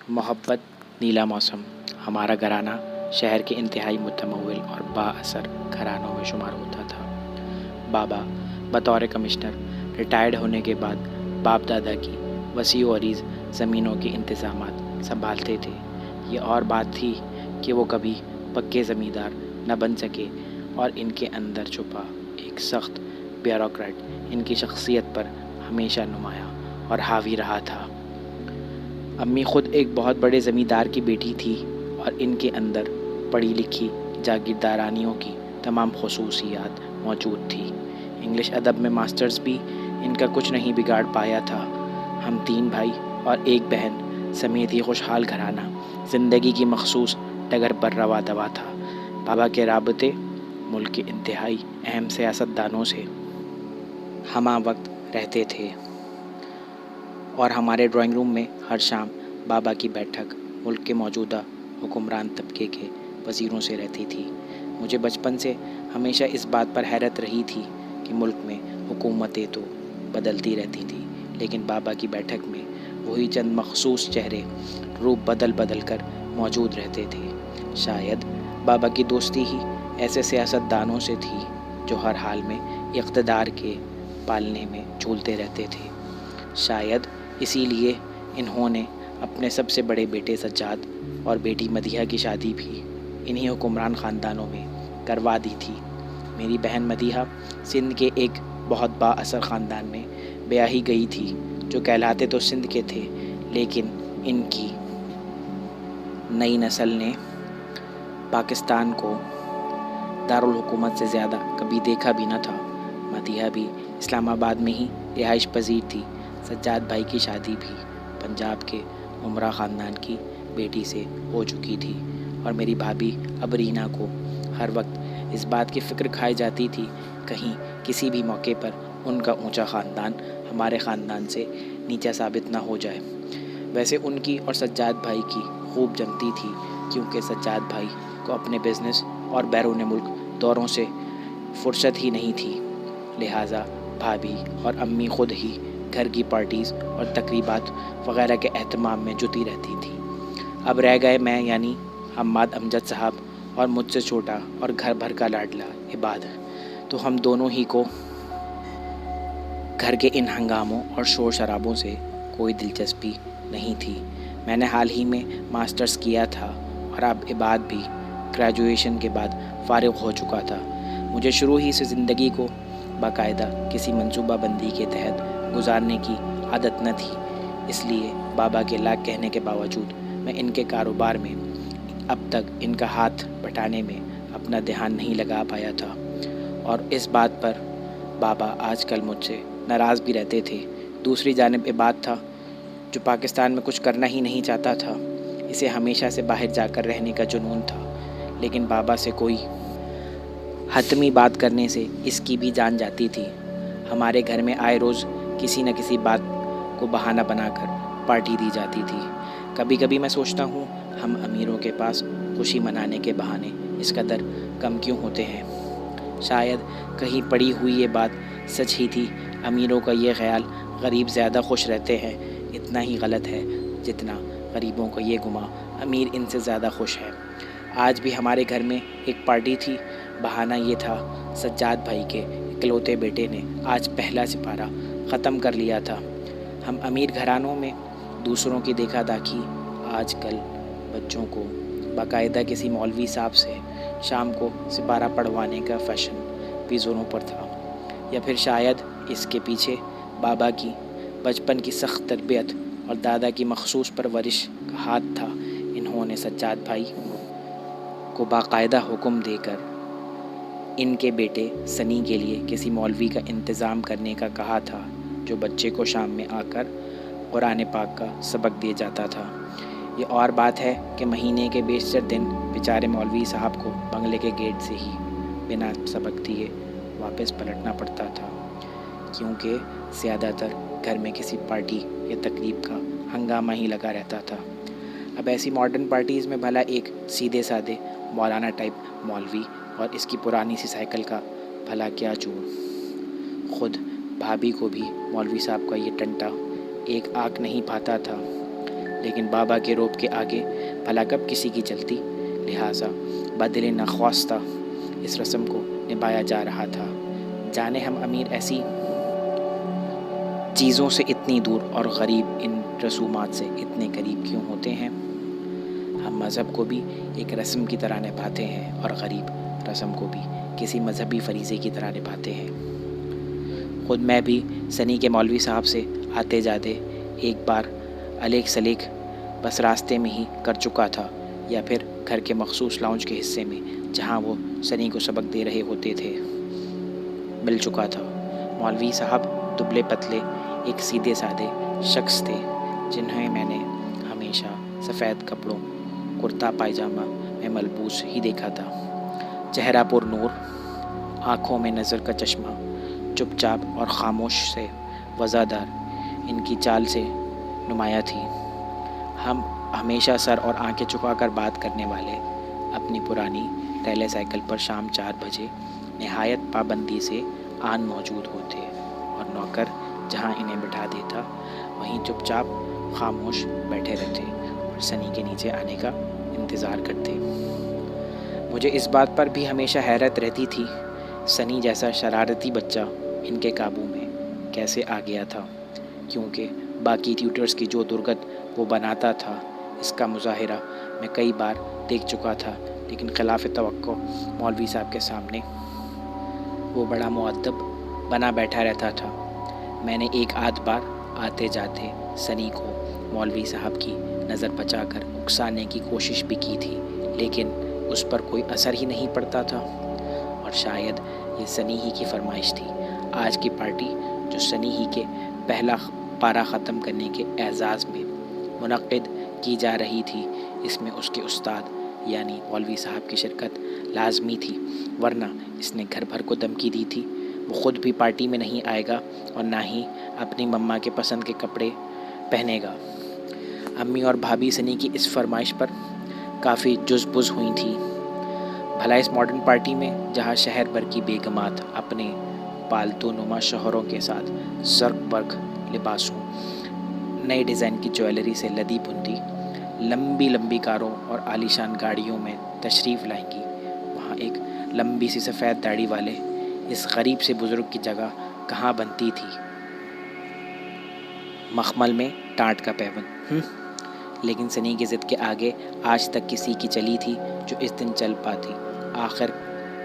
محبت نیلا موسم ہمارا گھرانہ شہر کے انتہائی متمول اور با اثر گھرانوں میں شمار ہوتا تھا۔ بابا بطور کمشنر ریٹائرڈ ہونے کے بعد باپ دادا کی وسیع و عریض زمینوں کے انتظامات سنبھالتے تھے۔ یہ اور بات تھی کہ وہ کبھی پکے زمیندار نہ بن سکے اور ان کے اندر چھپا ایک سخت بیوروکریٹ ان کی شخصیت پر ہمیشہ نمایاں اور حاوی رہا تھا۔ امی خود ایک بہت بڑے زمیندار کی بیٹی تھی اور ان کے اندر پڑھی لکھی جاگیردارانیوں کی تمام خصوصیات موجود تھی۔ انگلش ادب میں ماسٹرز بھی ان کا کچھ نہیں بگاڑ پایا تھا۔ ہم 3 بھائی اور 1 بہن سمیت یہ خوشحال گھرانہ زندگی کی مخصوص ڈگر پر رواں دواں تھا۔ بابا کے رابطے ملک کے انتہائی اہم سیاستدانوں سے ہمہ وقت رہتے تھے اور ہمارے ڈرائنگ روم میں ہر شام بابا کی بیٹھک ملک کے موجودہ حکمران طبقے کے وزیروں سے رہتی تھی۔ مجھے بچپن سے ہمیشہ اس بات پر حیرت رہی تھی کہ ملک میں حکومتیں تو بدلتی رہتی تھیں لیکن بابا کی بیٹھک میں وہی چند مخصوص چہرے روپ بدل کر موجود رہتے تھے۔ شاید بابا کی دوستی ہی ایسے سیاستدانوں سے تھی جو ہر حال میں اقتدار کے پالنے میں جھولتے رہتے تھے۔ شاید اسی لیے انہوں نے اپنے سب سے بڑے بیٹے سجاد اور بیٹی مدیحہ کی شادی بھی انہی حکمران خاندانوں میں کروا دی تھی۔ میری بہن مدیحہ سندھ کے ایک بہت با اثر خاندان میں بیاہی گئی تھی جو کہلاتے تو سندھ کے تھے لیکن ان کی نئی نسل نے پاکستان کو دارالحکومت سے زیادہ کبھی دیکھا بھی نہ تھا۔ مدیحہ بھی اسلام آباد میں ہی رہائش پذیر تھی۔ سجاد بھائی کی شادی بھی پنجاب کے عمرہ خاندان کی بیٹی سے ہو چکی تھی اور میری بھابھی ابرینا کو ہر وقت اس بات کی فکر کھائی جاتی تھی کہیں کسی بھی موقع پر ان کا اونچا خاندان ہمارے خاندان سے نیچا ثابت نہ ہو جائے۔ ویسے ان کی اور سجاد بھائی کی خوب جمتی تھی کیونکہ سجاد بھائی کو اپنے بزنس اور بیرون ملک دوروں سے فرصت ہی نہیں تھی، لہٰذا بھابھی اور امی خود ہی گھر کی پارٹیز اور تقریبات وغیرہ کے اہتمام میں جٹی رہتی تھی۔ اب رہ گئے میں یعنی حماد امجد صاحب اور مجھ سے چھوٹا اور گھر بھر کا لاڈلا عباد، تو ہم دونوں ہی کو گھر کے ان ہنگاموں اور شور شرابوں سے کوئی دلچسپی نہیں تھی۔ میں نے حال ہی میں ماسٹرز کیا تھا اور اب عباد بھی گریجویشن کے بعد فارغ ہو چکا تھا۔ مجھے شروع ہی سے زندگی کو باقاعدہ کسی منصوبہ بندی کے تحت گزارنے کی عادت نہ تھی، اس لیے بابا کے لاکھ کہنے کے باوجود میں ان کے کاروبار میں اب تک ان کا ہاتھ بٹانے میں اپنا دھیان نہیں لگا پایا تھا اور اس بات پر بابا آج کل مجھ سے ناراض بھی رہتے تھے۔ دوسری جانب عباد تھا جو پاکستان میں کچھ کرنا ہی نہیں چاہتا تھا، اسے ہمیشہ سے باہر جا کر رہنے کا جنون تھا، لیکن بابا سے کوئی حتمی بات کرنے سے اس کی بھی جان جاتی تھی۔ ہمارے گھر میں آئے روز کسی نہ کسی بات کو بہانہ بنا کر پارٹی دی جاتی تھی۔ کبھی کبھی میں سوچتا ہوں ہم امیروں کے پاس خوشی منانے کے بہانے اس قدر کم کیوں ہوتے ہیں۔ شاید کہیں پڑھی ہوئی یہ بات سچ ہی تھی۔ امیروں کا یہ خیال غریب زیادہ خوش رہتے ہیں اتنا ہی غلط ہے جتنا غریبوں کا یہ گمان امیر ان سے زیادہ خوش ہے۔ آج بھی ہمارے گھر میں ایک پارٹی تھی۔ بہانہ یہ تھا سجاد بھائی کے اکلوتے بیٹے نے آج پہلا سپارہ ختم کر لیا تھا۔ ہم امیر گھرانوں میں دوسروں کی دیکھا داکھی آج کل بچوں کو باقاعدہ کسی مولوی صاحب سے شام کو سپارہ پڑھوانے کا فیشن بھی زوروں پر تھا، یا پھر شاید اس کے پیچھے بابا کی بچپن کی سخت تربیت اور دادا کی مخصوص پرورش کا ہاتھ تھا۔ انہوں نے سجاد بھائی کو باقاعدہ حکم دے کر ان کے بیٹے سنی کے لیے کسی مولوی کا انتظام کرنے کا کہا تھا جو بچے کو شام میں آ کر قرآن پاک کا سبق دے جاتا تھا۔ یہ اور بات ہے کہ مہینے کے بیشتر دن بیچارے مولوی صاحب کو بنگلے کے گیٹ سے ہی بنا سبق دیے واپس پلٹنا پڑتا تھا کیونکہ زیادہ تر گھر میں کسی پارٹی یا تقریب کا ہنگامہ ہی لگا رہتا تھا۔ اب ایسی ماڈرن پارٹیز میں بھلا ایک سیدھے سادے مولانا ٹائپ مولوی اور اس کی پرانی سی سائیکل کا بھلا کیا جوڑ۔ خود بھابھی کو بھی مولوی صاحب کا یہ ٹنٹا ایک آنکھ نہیں پاتا تھا، لیکن بابا کے روب کے آگے بھلا کب کسی کی چلتی، لہٰذا بدل نخواستہ اس رسم کو نبھایا جا رہا تھا۔ جانے ہم امیر ایسی چیزوں سے اتنی دور اور غریب ان رسومات سے اتنے قریب کیوں ہوتے ہیں؟ ہم مذہب کو بھی ایک رسم کی طرح نبھاتے ہیں اور غریب رسم کو بھی کسی مذہبی فریضے کی طرح نبھاتے ہیں۔ خود میں بھی سنی کے مولوی صاحب سے آتے جاتے ایک بار الیک سلیک بس راستے میں ہی کر چکا تھا، یا پھر گھر کے مخصوص لاؤنج کے حصے میں جہاں وہ سنی کو سبق دے رہے ہوتے تھے مل چکا تھا۔ مولوی صاحب دبلے پتلے ایک سیدھے سادے شخص تھے جنہیں میں نے ہمیشہ سفید کپڑوں، کرتا پائجامہ میں ملبوس ہی دیکھا تھا۔ چہرہ پر نور، آنکھوں میں نظر کا چشمہ، چپ چاپ اور خاموش سے وزادار ان کی چال سے نمایاں تھی۔ ہم ہمیشہ سر اور آنکھیں چکا کر بات کرنے والے اپنی پرانی ریلے سائیکل پر شام 4 بجے نہایت پابندی سے آن موجود ہوتے، اور نوکر جہاں انہیں بٹھا دیتا وہیں چپ چاپ خاموش بیٹھے رہتے اور سنی کے نیچے آنے کا انتظار کرتے۔ مجھے اس بات پر بھی ہمیشہ حیرت رہتی تھی، سنی جیسا شرارتی بچہ ان کے قابو میں کیسے آ گیا تھا، کیونکہ باقی ٹیوٹرز کی جو درگت وہ بناتا تھا اس کا مظاہرہ میں کئی بار دیکھ چکا تھا، لیکن خلاف توقع مولوی صاحب کے سامنے وہ بڑا مؤدب بنا بیٹھا رہتا تھا۔ میں نے ایک آدھ بار آتے جاتے سنی کو مولوی صاحب کی نظر بچا کر اکسانے کی کوشش بھی کی تھی، لیکن اس پر کوئی اثر ہی نہیں پڑتا تھا، اور شاید یہ سنی ہی کی فرمائش تھی۔ آج کی پارٹی جو سنی ہی کے پہلا پارہ ختم کرنے کے اعزاز میں منعقد کی جا رہی تھی، اس میں اس کے استاد یعنی مولوی صاحب کی شرکت لازمی تھی، ورنہ اس نے گھر بھر کو دھمکی دی تھی وہ خود بھی پارٹی میں نہیں آئے گا اور نہ ہی اپنی مما کے پسند کے کپڑے پہنے گا۔ امی اور بھابھی سنی کی اس فرمائش پر کافی جز بز ہوئی تھیں۔ بھلا اس ماڈرن پارٹی میں جہاں شہر بھر کی بیگمات اپنے پالتو نما شوہروں کے ساتھ زرق برق لباسوں، نئے ڈیزائن کی جویلری سے لدی بندی لمبی لمبی کاروں اور عالیشان گاڑیوں میں تشریف لائیں گی، وہاں ایک لمبی سی سفید داڑھی والے اس غریب سے بزرگ کی جگہ کہاں بنتی تھی؟ مخمل میں ٹانٹ کا پیون۔ لیکن سنی کی ضد کے آگے آج تک کسی کی چلی تھی جو اس دن چل پاتی۔ آخر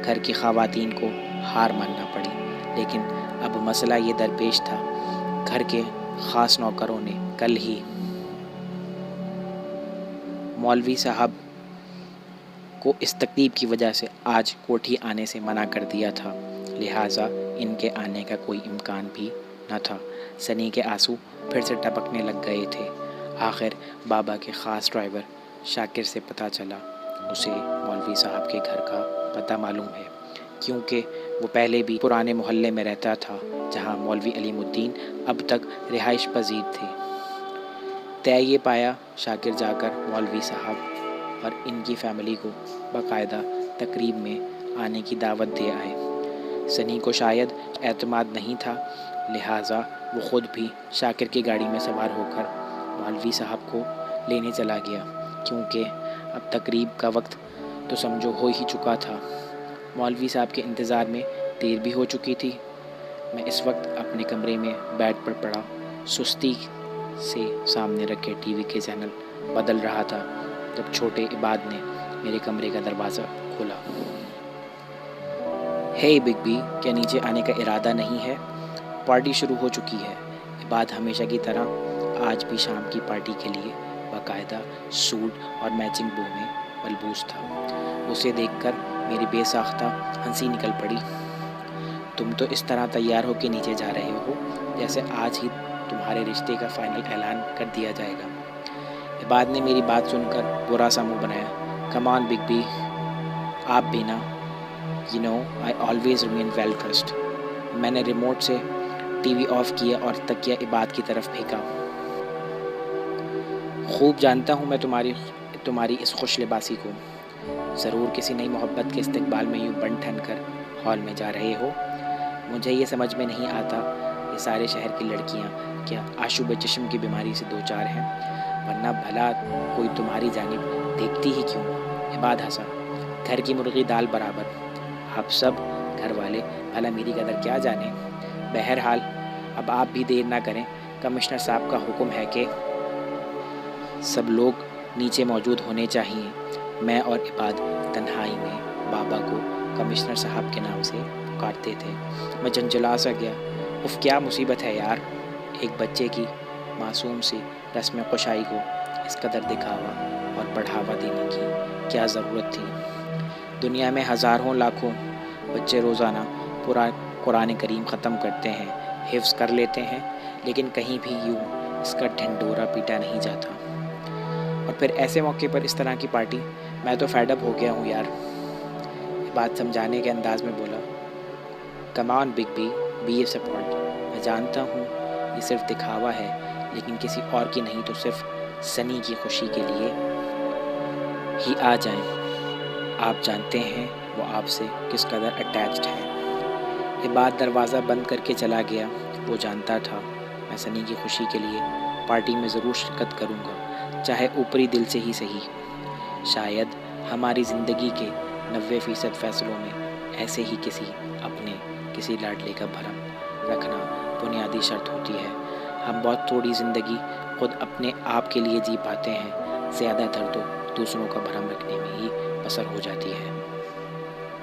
گھر کی خواتین کو ہار ماننا پڑی، لیکن اب مسئلہ یہ درپیش تھا، گھر کے خاص نوکروں نے کل ہی مولوی صاحب کو اس تکلیف کی وجہ سے آج کوٹھی آنے سے منع کر دیا تھا، لہٰذا ان کے آنے کا کوئی امکان بھی نہ تھا۔ سنی کے آنسو پھر سے ٹپکنے لگ گئے تھے۔ آخر بابا کے خاص ڈرائیور شاکر سے پتہ چلا، اسے مولوی صاحب کے گھر کا پتہ معلوم ہے، کیونکہ وہ پہلے بھی پرانے محلے میں رہتا تھا جہاں مولوی علیم الدین اب تک رہائش پذیر تھے۔ طے یہ پایا شاکر جا کر مولوی صاحب اور ان کی فیملی کو باقاعدہ تقریب میں آنے کی دعوت دے آئے۔ سنی کو شاید اعتماد نہیں تھا، لہٰذا وہ خود بھی شاکر کی گاڑی میں سوار ہو کر مولوی صاحب کو لینے چلا گیا، کیونکہ اب تقریب کا وقت تو سمجھو ہو ہی چکا تھا۔ مولوی صاحب کے انتظار میں دیر بھی ہو چکی تھی۔ میں اس وقت اپنے کمرے میں بیڈ پر پڑا سستی سے سامنے رکھے ٹی وی کے چینل بدل رہا تھا، جب چھوٹے عباد نے میرے کمرے کا دروازہ کھولا۔ ہے بگ بی، کیا نیچے آنے کا ارادہ نہیں ہے؟ پارٹی شروع ہو چکی ہے۔ عباد ہمیشہ کی طرح آج بھی شام کی پارٹی کے لیے باقاعدہ سوٹ اور میچنگ بو میں ملبوس تھا۔ اسے دیکھ کر میری بے ساختہ ہنسی نکل پڑی۔ تم تو اس طرح تیار ہو کے نیچے جا رہے ہو جیسے آج ہی تمہارے رشتے کا فائنل اعلان کر دیا جائے گا۔ عباد نے میری بات سن کر برا سا منہ بنایا۔ کم آن بگ بی، آپ بھی نا، you know I always remain well dressed. میں نے ریموٹ سے ٹی وی آف کیا اور تکیہ عباد کی طرف پھینکا۔ خوب جانتا ہوں میں تمہاری اس خوش لباسی کو۔ ضرور کسی نئی محبت کے استقبال میں یوں بن ٹھن کر ہال میں جا رہے ہو۔ مجھے یہ سمجھ میں نہیں آتا، یہ سارے شہر کی لڑکیاں کیا آشوب چشم کی بیماری سے دوچار ہیں؟ ورنہ بھلا کوئی تمہاری جانب دیکھتی ہی کیوں؟ عباد ہنسا، گھر کی مرغی دال برابر، آپ سب گھر والے بھلا میری قدر کیا جانیں؟ بہرحال اب آپ بھی دیر نہ کریں، کمشنر صاحب کا حکم ہے کہ سب لوگ نیچے موجود ہونے چاہیے۔ میں اور عباد تنہائی میں بابا کو کمشنر صاحب کے نام سے پکارتے تھے۔ میں جھنجھلا سا گیا، اف کیا مصیبت ہے یار، ایک بچے کی معصوم سی رسم کشائی کو اس قدر دکھاوا اور بڑھاوا دینے کی کیا ضرورت تھی؟ دنیا میں ہزاروں لاکھوں بچے روزانہ پورا قرآن کریم ختم کرتے ہیں، حفظ کر لیتے ہیں، لیکن کہیں بھی یوں اس کا ڈھنڈورا پیٹا نہیں جاتا۔ اور پھر ایسے موقع پر اس طرح کی پارٹی، میں تو فیڈ اپ ہو گیا ہوں یار، بات سمجھانے کے انداز میں بولا۔ Come on big B, be a support, میں جانتا ہوں یہ صرف دکھاوا ہے، لیکن کسی اور کی نہیں تو صرف سنی کی خوشی کے لیے ہی آ جائیں۔ آپ جانتے ہیں وہ آپ سے کس قدر اٹیچڈ ہے۔ یہ بات دروازہ بند کر کے چلا گیا۔ وہ جانتا تھا میں سنی کی خوشی کے لیے پارٹی میں ضرور شرکت کروں گا، چاہے اوپری دل سے ہی صحیح۔ شاید ہماری زندگی کے 90% فیصلوں میں ایسے ہی کسی لاڈلے کا بھرم رکھنا بنیادی شرط ہوتی ہے۔ ہم بہت تھوڑی زندگی خود اپنے آپ کے لیے جی پاتے ہیں، زیادہ تر تو دوسروں کا بھرم رکھنے میں ہی بسر ہو جاتی ہے۔